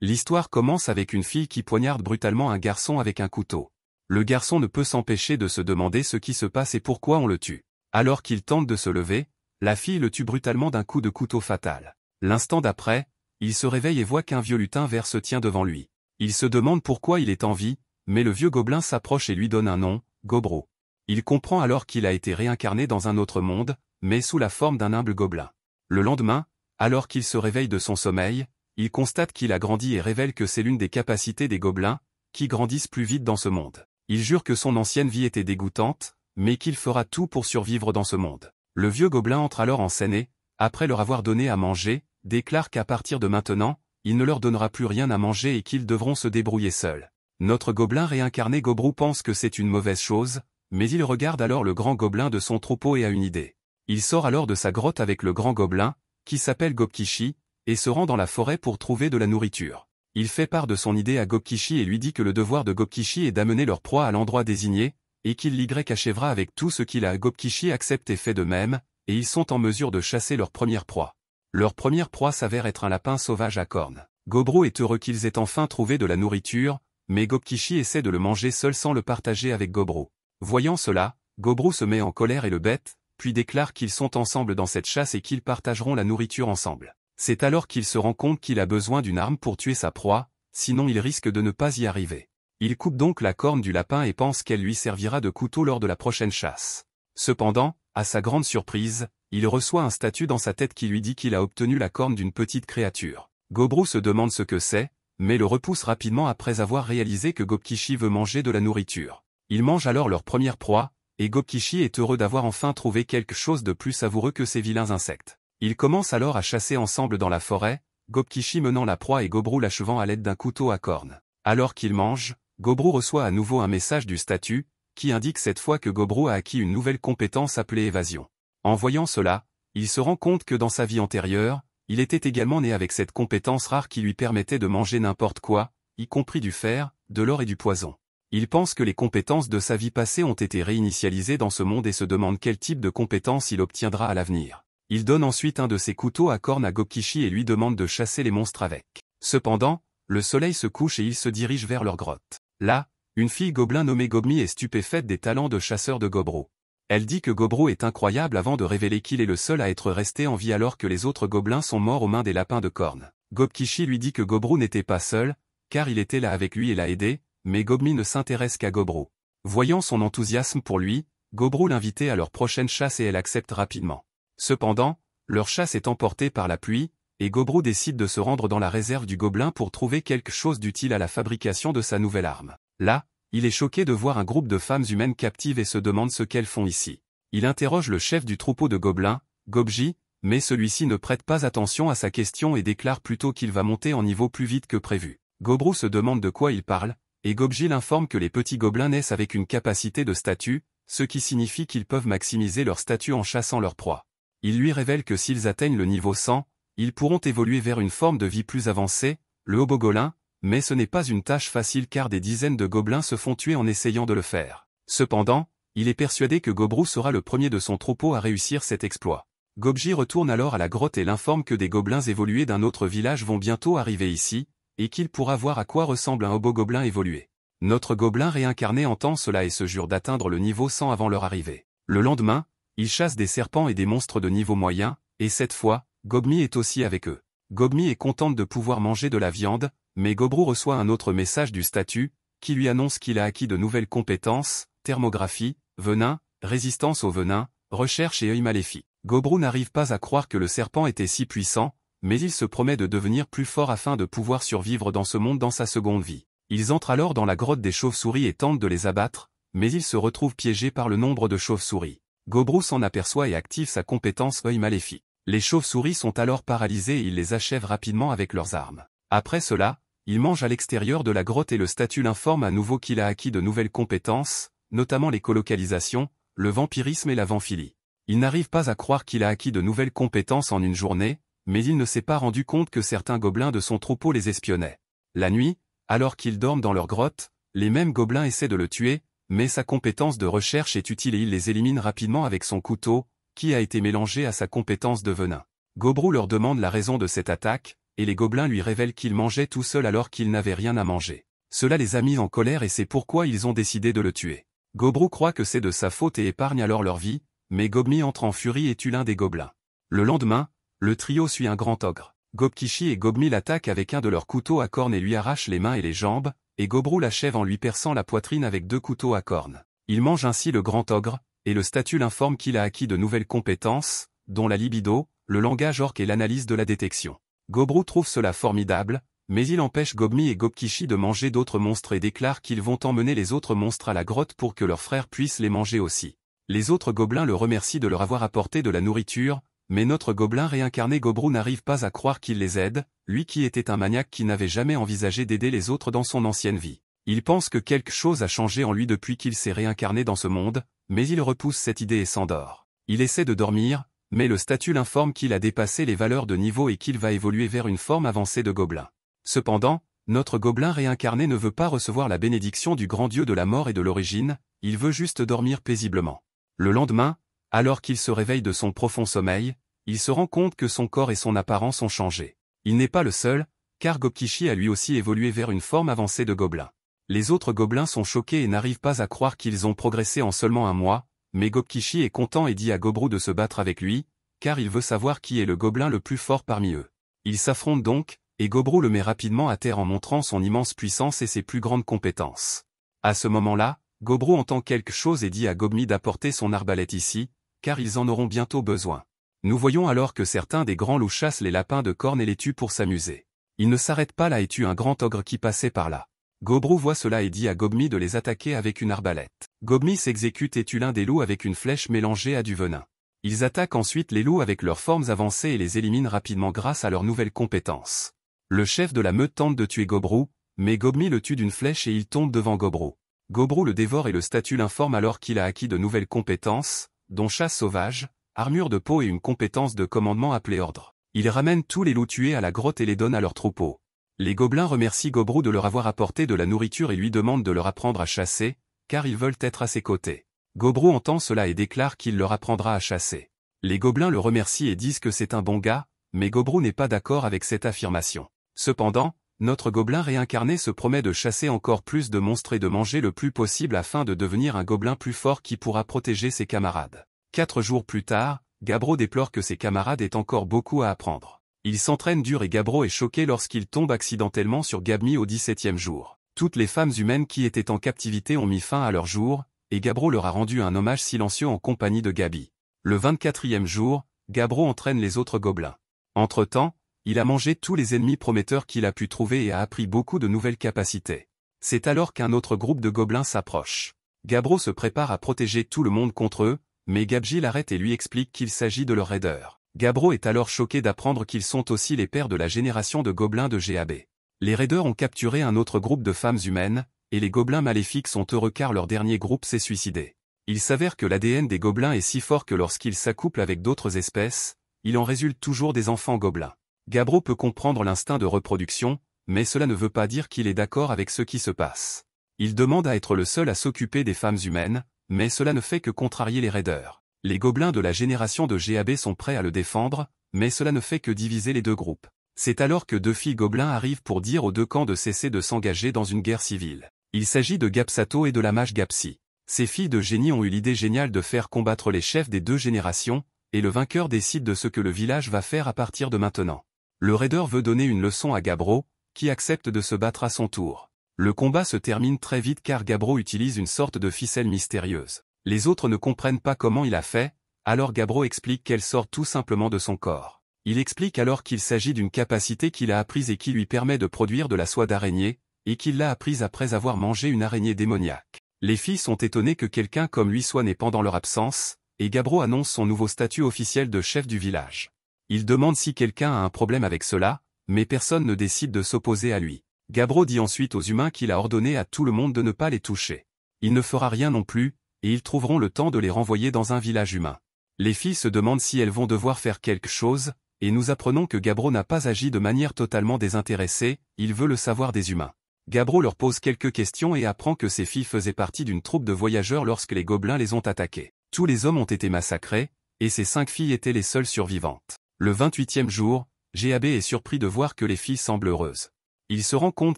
L'histoire commence avec une fille qui poignarde brutalement un garçon avec un couteau. Le garçon ne peut s'empêcher de se demander ce qui se passe et pourquoi on le tue. Alors qu'il tente de se lever, la fille le tue brutalement d'un coup de couteau fatal. L'instant d'après, il se réveille et voit qu'un vieux lutin vert se tient devant lui. Il se demande pourquoi il est en vie, mais le vieux gobelin s'approche et lui donne un nom, Gobro. Il comprend alors qu'il a été réincarné dans un autre monde, mais sous la forme d'un humble gobelin. Le lendemain, alors qu'il se réveille de son sommeil, il constate qu'il a grandi et révèle que c'est l'une des capacités des gobelins, qui grandissent plus vite dans ce monde. Il jure que son ancienne vie était dégoûtante, mais qu'il fera tout pour survivre dans ce monde. Le vieux gobelin entre alors en scène et, après leur avoir donné à manger, déclare qu'à partir de maintenant, il ne leur donnera plus rien à manger et qu'ils devront se débrouiller seuls. Notre gobelin réincarné Gobro pense que c'est une mauvaise chose, mais il regarde alors le grand gobelin de son troupeau et a une idée. Il sort alors de sa grotte avec le grand gobelin, qui s'appelle Gobkishi, et se rend dans la forêt pour trouver de la nourriture. Il fait part de son idée à Gobkishi et lui dit que le devoir de Gobkishi est d'amener leur proie à l'endroit désigné, et qu'il l'y achèvera avec tout ce qu'il a. Gobkishi accepte et fait de même, et ils sont en mesure de chasser leur première proie. Leur première proie s'avère être un lapin sauvage à cornes. Gobro est heureux qu'ils aient enfin trouvé de la nourriture, mais Gobkishi essaie de le manger seul sans le partager avec Gobro. Voyant cela, Gobro se met en colère et le bête, puis déclare qu'ils sont ensemble dans cette chasse et qu'ils partageront la nourriture ensemble. C'est alors qu'il se rend compte qu'il a besoin d'une arme pour tuer sa proie, sinon il risque de ne pas y arriver. Il coupe donc la corne du lapin et pense qu'elle lui servira de couteau lors de la prochaine chasse. Cependant, à sa grande surprise, il reçoit un statut dans sa tête qui lui dit qu'il a obtenu la corne d'une petite créature. Gobro se demande ce que c'est, mais le repousse rapidement après avoir réalisé que Gobkishi veut manger de la nourriture. Ils mangent alors leur première proie, et Gobkishi est heureux d'avoir enfin trouvé quelque chose de plus savoureux que ces vilains insectes. Ils commencent alors à chasser ensemble dans la forêt, Gobkishi menant la proie et Gobro l'achevant à l'aide d'un couteau à cornes. Alors qu'ils mangent, Gobro reçoit à nouveau un message du statut, qui indique cette fois que Gobro a acquis une nouvelle compétence appelée évasion. En voyant cela, il se rend compte que dans sa vie antérieure, il était également né avec cette compétence rare qui lui permettait de manger n'importe quoi, y compris du fer, de l'or et du poison. Il pense que les compétences de sa vie passée ont été réinitialisées dans ce monde et se demande quel type de compétences il obtiendra à l'avenir. Il donne ensuite un de ses couteaux à cornes à Gobkishi et lui demande de chasser les monstres avec. Cependant, le soleil se couche et ils se dirigent vers leur grotte. Là, une fille gobelin nommée Gobmi est stupéfaite des talents de chasseur de Gobro. Elle dit que Gobro est incroyable avant de révéler qu'il est le seul à être resté en vie alors que les autres gobelins sont morts aux mains des lapins de cornes. Gobkishi lui dit que Gobro n'était pas seul, car il était là avec lui et l'a aidé, mais Gobmi ne s'intéresse qu'à Gobro. Voyant son enthousiasme pour lui, Gobro l'invitait à leur prochaine chasse et elle accepte rapidement. Cependant, leur chasse est emportée par la pluie, et Gobro décide de se rendre dans la réserve du gobelin pour trouver quelque chose d'utile à la fabrication de sa nouvelle arme. Là, il est choqué de voir un groupe de femmes humaines captives et se demande ce qu'elles font ici. Il interroge le chef du troupeau de gobelins, Gobji, mais celui-ci ne prête pas attention à sa question et déclare plutôt qu'il va monter en niveau plus vite que prévu. Gobro se demande de quoi il parle, et Gobji l'informe que les petits gobelins naissent avec une capacité de statut, ce qui signifie qu'ils peuvent maximiser leur statut en chassant leur proie. Il lui révèle que s'ils atteignent le niveau 100, ils pourront évoluer vers une forme de vie plus avancée, le hobogolin, mais ce n'est pas une tâche facile car des dizaines de gobelins se font tuer en essayant de le faire. Cependant, il est persuadé que Gobro sera le premier de son troupeau à réussir cet exploit. Gobji retourne alors à la grotte et l'informe que des gobelins évolués d'un autre village vont bientôt arriver ici, et qu'il pourra voir à quoi ressemble un hobogobelin évolué. Notre gobelin réincarné entend cela et se jure d'atteindre le niveau 100 avant leur arrivée. Le lendemain, il chasse des serpents et des monstres de niveau moyen, et cette fois, Gobmi est aussi avec eux. Gobmi est contente de pouvoir manger de la viande, mais Gobro reçoit un autre message du statut, qui lui annonce qu'il a acquis de nouvelles compétences, thermographie, venin, résistance au venin, recherche et œil maléfique. Gobro n'arrive pas à croire que le serpent était si puissant, mais il se promet de devenir plus fort afin de pouvoir survivre dans ce monde dans sa seconde vie. Ils entrent alors dans la grotte des chauves-souris et tentent de les abattre, mais ils se retrouvent piégés par le nombre de chauves-souris. Gobro s'en aperçoit et active sa compétence œil maléfique. Les chauves-souris sont alors paralysées et ils les achèvent rapidement avec leurs armes. Après cela, il mange à l'extérieur de la grotte et le statut l'informe à nouveau qu'il a acquis de nouvelles compétences, notamment l'écolocalisation, le vampirisme et la vamphilie. Il n'arrive pas à croire qu'il a acquis de nouvelles compétences en une journée, mais il ne s'est pas rendu compte que certains gobelins de son troupeau les espionnaient. La nuit, alors qu'ils dorment dans leur grotte, les mêmes gobelins essaient de le tuer, mais sa compétence de recherche est utile et il les élimine rapidement avec son couteau, qui a été mélangé à sa compétence de venin. Gobro leur demande la raison de cette attaque, et les gobelins lui révèlent qu'il mangeait tout seul alors qu'il n'avait rien à manger. Cela les a mis en colère et c'est pourquoi ils ont décidé de le tuer. Gobru croit que c'est de sa faute et épargne alors leur vie, mais Gobmi entre en furie et tue l'un des gobelins. Le lendemain, le trio suit un grand ogre. Gobkishi et Gobmi l'attaquent avec un de leurs couteaux à cornes et lui arrachent les mains et les jambes, et Gobru l'achève en lui perçant la poitrine avec 2 couteaux à cornes. Il mange ainsi le grand ogre, et le statut l'informe qu'il a acquis de nouvelles compétences, dont la libido, le langage orc et l'analyse de la détection. Gobru trouve cela formidable, mais il empêche Gobmi et Gobkishi de manger d'autres monstres et déclare qu'ils vont emmener les autres monstres à la grotte pour que leurs frères puissent les manger aussi. Les autres gobelins le remercient de leur avoir apporté de la nourriture, mais notre gobelin réincarné Gobru n'arrive pas à croire qu'il les aide, lui qui était un maniaque qui n'avait jamais envisagé d'aider les autres dans son ancienne vie. Il pense que quelque chose a changé en lui depuis qu'il s'est réincarné dans ce monde, mais il repousse cette idée et s'endort. Il essaie de dormir, mais le statut l'informe qu'il a dépassé les valeurs de niveau et qu'il va évoluer vers une forme avancée de gobelin. Cependant, notre gobelin réincarné ne veut pas recevoir la bénédiction du grand dieu de la mort et de l'origine, il veut juste dormir paisiblement. Le lendemain, alors qu'il se réveille de son profond sommeil, il se rend compte que son corps et son apparence ont changé. Il n'est pas le seul, car Gobkishi a lui aussi évolué vers une forme avancée de gobelin. Les autres gobelins sont choqués et n'arrivent pas à croire qu'ils ont progressé en seulement un mois, mais Gobkishi est content et dit à Gobru de se battre avec lui, car il veut savoir qui est le gobelin le plus fort parmi eux. Ils s'affrontent donc, et Gobru le met rapidement à terre en montrant son immense puissance et ses plus grandes compétences. À ce moment-là, Gobru entend quelque chose et dit à Gobmi d'apporter son arbalète ici, car ils en auront bientôt besoin. Nous voyons alors que certains des grands loups chassent les lapins de cornes et les tuent pour s'amuser. Ils ne s'arrêtent pas là et tuent un grand ogre qui passait par là. Gobru voit cela et dit à Gobmi de les attaquer avec une arbalète. Gobmi s'exécute et tue l'un des loups avec une flèche mélangée à du venin. Ils attaquent ensuite les loups avec leurs formes avancées et les éliminent rapidement grâce à leurs nouvelles compétences. Le chef de la meute tente de tuer Gobru, mais Gobmi le tue d'une flèche et il tombe devant Gobru. Gobru le dévore et le statut l'informe alors qu'il a acquis de nouvelles compétences, dont chasse sauvage, armure de peau et une compétence de commandement appelée ordre. Il ramène tous les loups tués à la grotte et les donne à leur troupeau. Les gobelins remercient Gobru de leur avoir apporté de la nourriture et lui demandent de leur apprendre à chasser, car ils veulent être à ses côtés. Gobru entend cela et déclare qu'il leur apprendra à chasser. Les gobelins le remercient et disent que c'est un bon gars, mais Gobru n'est pas d'accord avec cette affirmation. Cependant, notre gobelin réincarné se promet de chasser encore plus de monstres et de manger le plus possible afin de devenir un gobelin plus fort qui pourra protéger ses camarades. 4 jours plus tard, Gabbro déplore que ses camarades aient encore beaucoup à apprendre. Il s'entraîne dur et Gabbro est choqué lorsqu'il tombe accidentellement sur Gabmi au 17e jour. Toutes les femmes humaines qui étaient en captivité ont mis fin à leur jour, et Gabbro leur a rendu un hommage silencieux en compagnie de Gabi. Le 24e jour, Gabbro entraîne les autres gobelins. Entre-temps, il a mangé tous les ennemis prometteurs qu'il a pu trouver et a appris beaucoup de nouvelles capacités. C'est alors qu'un autre groupe de gobelins s'approche. Gabbro se prépare à protéger tout le monde contre eux, mais Gabji l'arrête et lui explique qu'il s'agit de leurs raideurs. Gabbro est alors choqué d'apprendre qu'ils sont aussi les pères de la génération de gobelins de GAB. Les raideurs ont capturé un autre groupe de femmes humaines, et les gobelins maléfiques sont heureux car leur dernier groupe s'est suicidé. Il s'avère que l'ADN des gobelins est si fort que lorsqu'ils s'accouplent avec d'autres espèces, il en résulte toujours des enfants gobelins. Gabbro peut comprendre l'instinct de reproduction, mais cela ne veut pas dire qu'il est d'accord avec ce qui se passe. Il demande à être le seul à s'occuper des femmes humaines, mais cela ne fait que contrarier les raideurs. Les gobelins de la génération de GAB sont prêts à le défendre, mais cela ne fait que diviser les deux groupes. C'est alors que 2 filles gobelins arrivent pour dire aux 2 camps de cesser de s'engager dans une guerre civile. Il s'agit de Gapsato et de la mage Gapsi. Ces filles de génie ont eu l'idée géniale de faire combattre les chefs des 2 générations, et le vainqueur décide de ce que le village va faire à partir de maintenant. Le raider veut donner une leçon à Gabbro, qui accepte de se battre à son tour. Le combat se termine très vite car Gabbro utilise une sorte de ficelle mystérieuse. Les autres ne comprennent pas comment il a fait, alors Gabbro explique qu'elle sort tout simplement de son corps. Il explique alors qu'il s'agit d'une capacité qu'il a apprise et qui lui permet de produire de la soie d'araignée, et qu'il l'a apprise après avoir mangé une araignée démoniaque. Les filles sont étonnées que quelqu'un comme lui soit né pendant leur absence, et Gabbro annonce son nouveau statut officiel de chef du village. Il demande si quelqu'un a un problème avec cela, mais personne ne décide de s'opposer à lui. Gabbro dit ensuite aux humains qu'il a ordonné à tout le monde de ne pas les toucher. Il ne fera rien non plus, et ils trouveront le temps de les renvoyer dans un village humain. Les filles se demandent si elles vont devoir faire quelque chose, et nous apprenons que Gabbro n'a pas agi de manière totalement désintéressée, il veut le savoir des humains. Gabbro leur pose quelques questions et apprend que ces filles faisaient partie d'une troupe de voyageurs lorsque les gobelins les ont attaqués. Tous les hommes ont été massacrés, et ces 5 filles étaient les seules survivantes. Le 28e jour, GAB est surpris de voir que les filles semblent heureuses. Il se rend compte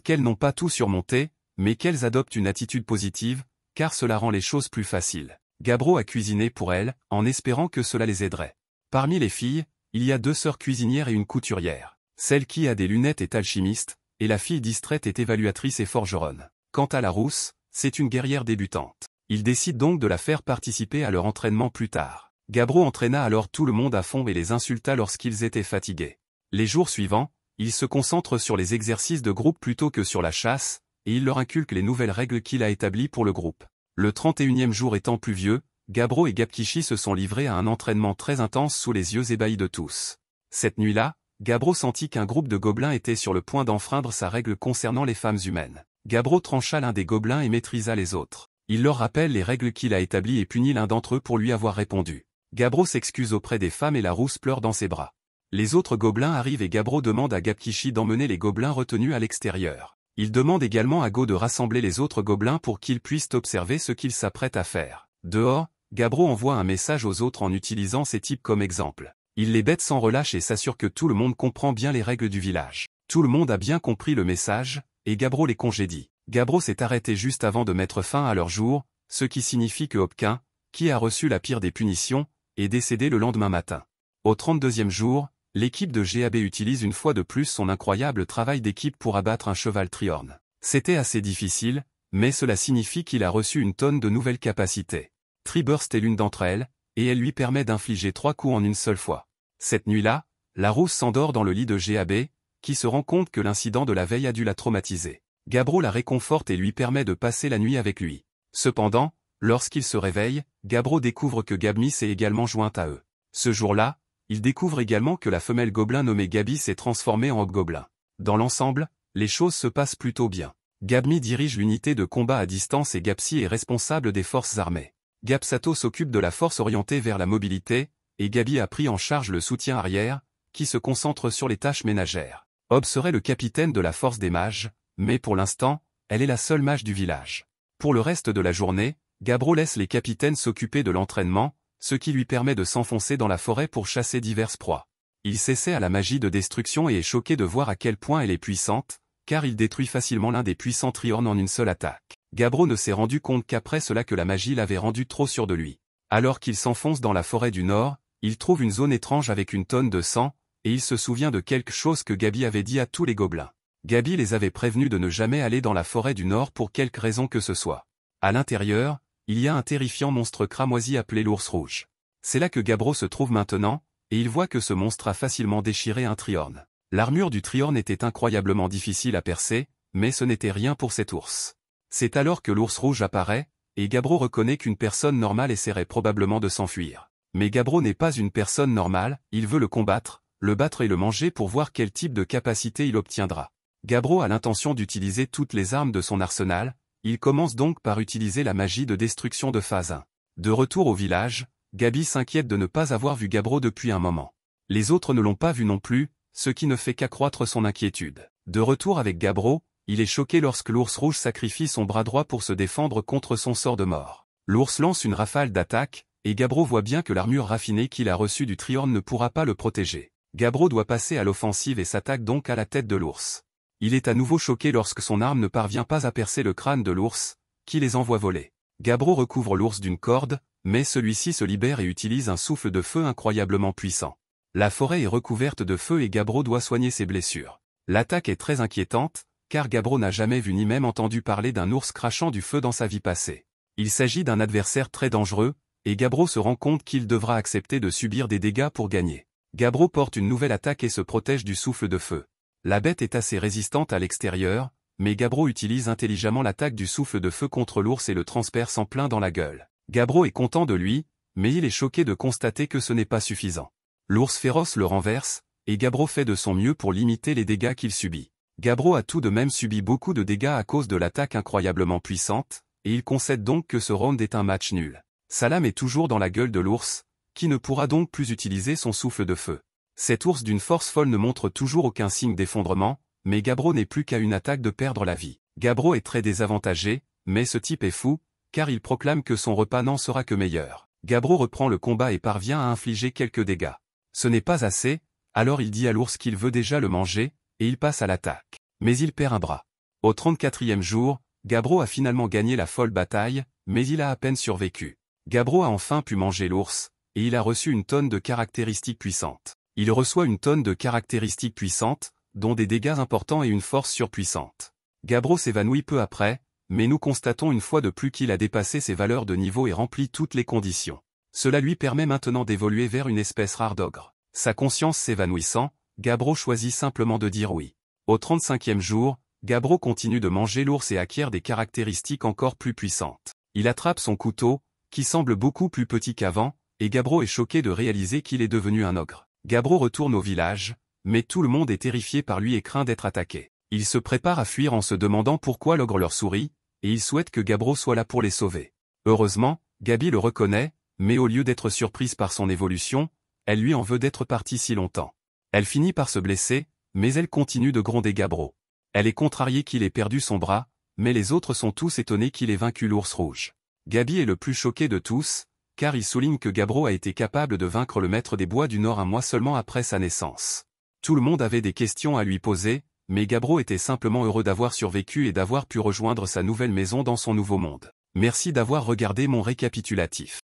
qu'elles n'ont pas tout surmonté, mais qu'elles adoptent une attitude positive, car cela rend les choses plus faciles. Gabbro a cuisiné pour elles, en espérant que cela les aiderait. Parmi les filles, il y a 2 sœurs cuisinières et une couturière. Celle qui a des lunettes est alchimiste, et la fille distraite est évaluatrice et forgeronne. Quant à la rousse, c'est une guerrière débutante. Il décide donc de la faire participer à leur entraînement plus tard. Gabbro entraîna alors tout le monde à fond et les insulta lorsqu'ils étaient fatigués. Les jours suivants, il se concentre sur les exercices de groupe plutôt que sur la chasse, et il leur inculque les nouvelles règles qu'il a établies pour le groupe. Le 31e jour étant pluvieux, Gabbro et Gabkishi se sont livrés à un entraînement très intense sous les yeux ébahis de tous. Cette nuit-là, Gabbro sentit qu'un groupe de gobelins était sur le point d'enfreindre sa règle concernant les femmes humaines. Gabbro trancha l'un des gobelins et maîtrisa les autres. Il leur rappelle les règles qu'il a établies et punit l'un d'entre eux pour lui avoir répondu. Gabbro s'excuse auprès des femmes et la rousse pleure dans ses bras. Les autres gobelins arrivent et Gabbro demande à Gabkishi d'emmener les gobelins retenus à l'extérieur. Il demande également à Go de rassembler les autres gobelins pour qu'ils puissent observer ce qu'ils s'apprêtent à faire. Dehors, Gabbro envoie un message aux autres en utilisant ces types comme exemple. Il les bête sans relâche et s'assure que tout le monde comprend bien les règles du village. Tout le monde a bien compris le message, et Gabbro les congédie. Gabbro s'est arrêté juste avant de mettre fin à leur jour, ce qui signifie que Hopquin, qui a reçu la pire des punitions, est décédé le lendemain matin. Au 32e jour, l'équipe de GAB utilise une fois de plus son incroyable travail d'équipe pour abattre un cheval triorne. C'était assez difficile, mais cela signifie qu'il a reçu une tonne de nouvelles capacités. Triburst est l'une d'entre elles, et elle lui permet d'infliger 3 coups en une seule fois. Cette nuit-là, la rousse s'endort dans le lit de GAB, qui se rend compte que l'incident de la veille a dû la traumatiser. Gabbro la réconforte et lui permet de passer la nuit avec lui. Cependant, lorsqu'il se réveille, Gabbro découvre que Gabmy s'est également jointe à eux. Ce jour-là, il découvre également que la femelle gobelin nommée Gabi s'est transformée en hobgoblin. Dans l'ensemble, les choses se passent plutôt bien. Gabmy dirige l'unité de combat à distance et Gapsi est responsable des forces armées. Gapsato s'occupe de la force orientée vers la mobilité, et Gabi a pris en charge le soutien arrière, qui se concentre sur les tâches ménagères. Hob serait le capitaine de la force des mages, mais pour l'instant, elle est la seule mage du village. Pour le reste de la journée, Gabbro laisse les capitaines s'occuper de l'entraînement, ce qui lui permet de s'enfoncer dans la forêt pour chasser diverses proies. Il s'essaie à la magie de destruction et est choqué de voir à quel point elle est puissante, car il détruit facilement l'un des puissants triornes en une seule attaque. Gabbro ne s'est rendu compte qu'après cela que la magie l'avait rendu trop sûr de lui. Alors qu'il s'enfonce dans la forêt du Nord, il trouve une zone étrange avec une tonne de sang, et il se souvient de quelque chose que Gabi avait dit à tous les gobelins. Gabi les avait prévenus de ne jamais aller dans la forêt du Nord pour quelque raison que ce soit. À l'intérieur, il y a un terrifiant monstre cramoisi appelé l'ours rouge. C'est là que Gabbro se trouve maintenant, et il voit que ce monstre a facilement déchiré un triorne. L'armure du triorne était incroyablement difficile à percer, mais ce n'était rien pour cet ours. C'est alors que l'ours rouge apparaît, et Gabbro reconnaît qu'une personne normale essaierait probablement de s'enfuir. Mais Gabbro n'est pas une personne normale, il veut le combattre, le battre et le manger pour voir quel type de capacité il obtiendra. Gabbro a l'intention d'utiliser toutes les armes de son arsenal, il commence donc par utiliser la magie de destruction de phase 1. De retour au village, Gabi s'inquiète de ne pas avoir vu Gabbro depuis un moment. Les autres ne l'ont pas vu non plus, ce qui ne fait qu'accroître son inquiétude. De retour avec Gabbro, il est choqué lorsque l'ours rouge sacrifie son bras droit pour se défendre contre son sort de mort. L'ours lance une rafale d'attaque, et Gabbro voit bien que l'armure raffinée qu'il a reçue du triorne ne pourra pas le protéger. Gabbro doit passer à l'offensive et s'attaque donc à la tête de l'ours. Il est à nouveau choqué lorsque son arme ne parvient pas à percer le crâne de l'ours, qui les envoie voler. Gabbro recouvre l'ours d'une corde, mais celui-ci se libère et utilise un souffle de feu incroyablement puissant. La forêt est recouverte de feu et Gabbro doit soigner ses blessures. L'attaque est très inquiétante, car Gabbro n'a jamais vu ni même entendu parler d'un ours crachant du feu dans sa vie passée. Il s'agit d'un adversaire très dangereux, et Gabbro se rend compte qu'il devra accepter de subir des dégâts pour gagner. Gabbro porte une nouvelle attaque et se protège du souffle de feu. La bête est assez résistante à l'extérieur, mais Gabbro utilise intelligemment l'attaque du souffle de feu contre l'ours et le transperce en plein dans la gueule. Gabbro est content de lui, mais il est choqué de constater que ce n'est pas suffisant. L'ours féroce le renverse, et Gabbro fait de son mieux pour limiter les dégâts qu'il subit. Gabbro a tout de même subi beaucoup de dégâts à cause de l'attaque incroyablement puissante, et il concède donc que ce round est un match nul. Sa lame est toujours dans la gueule de l'ours, qui ne pourra donc plus utiliser son souffle de feu. Cet ours d'une force folle ne montre toujours aucun signe d'effondrement, mais Gabbro n'est plus qu'à une attaque de perdre la vie. Gabbro est très désavantagé, mais ce type est fou, car il proclame que son repas n'en sera que meilleur. Gabbro reprend le combat et parvient à infliger quelques dégâts. Ce n'est pas assez, Alors il dit à l'ours qu'il veut déjà le manger, et il passe à l'attaque. Mais il perd un bras. Au 34e jour, Gabbro a finalement gagné la folle bataille, mais il a à peine survécu. Gabbro a enfin pu manger l'ours, et il a reçu une tonne de caractéristiques puissantes. Il reçoit une tonne de caractéristiques puissantes, dont des dégâts importants et une force surpuissante. Gabbro s'évanouit peu après, mais nous constatons une fois de plus qu'il a dépassé ses valeurs de niveau et rempli toutes les conditions. Cela lui permet maintenant d'évoluer vers une espèce rare d'ogre. Sa conscience s'évanouissant, Gabbro choisit simplement de dire oui. Au 35e jour, Gabbro continue de manger l'ours et acquiert des caractéristiques encore plus puissantes. Il attrape son couteau, qui semble beaucoup plus petit qu'avant, et Gabbro est choqué de réaliser qu'il est devenu un ogre. Gabbro retourne au village, mais tout le monde est terrifié par lui et craint d'être attaqué. Il se prépare à fuir en se demandant pourquoi l'ogre leur sourit, et il souhaite que Gabbro soit là pour les sauver. Heureusement, Gabi le reconnaît, mais au lieu d'être surprise par son évolution, elle lui en veut d'être partie si longtemps. Elle finit par se blesser, mais elle continue de gronder Gabbro. Elle est contrariée qu'il ait perdu son bras, mais les autres sont tous étonnés qu'il ait vaincu l'ours rouge. Gabi est le plus choqué de tous, car il souligne que Gabbro a été capable de vaincre le maître des bois du Nord un mois seulement après sa naissance. Tout le monde avait des questions à lui poser, mais Gabbro était simplement heureux d'avoir survécu et d'avoir pu rejoindre sa nouvelle maison dans son nouveau monde. Merci d'avoir regardé mon récapitulatif.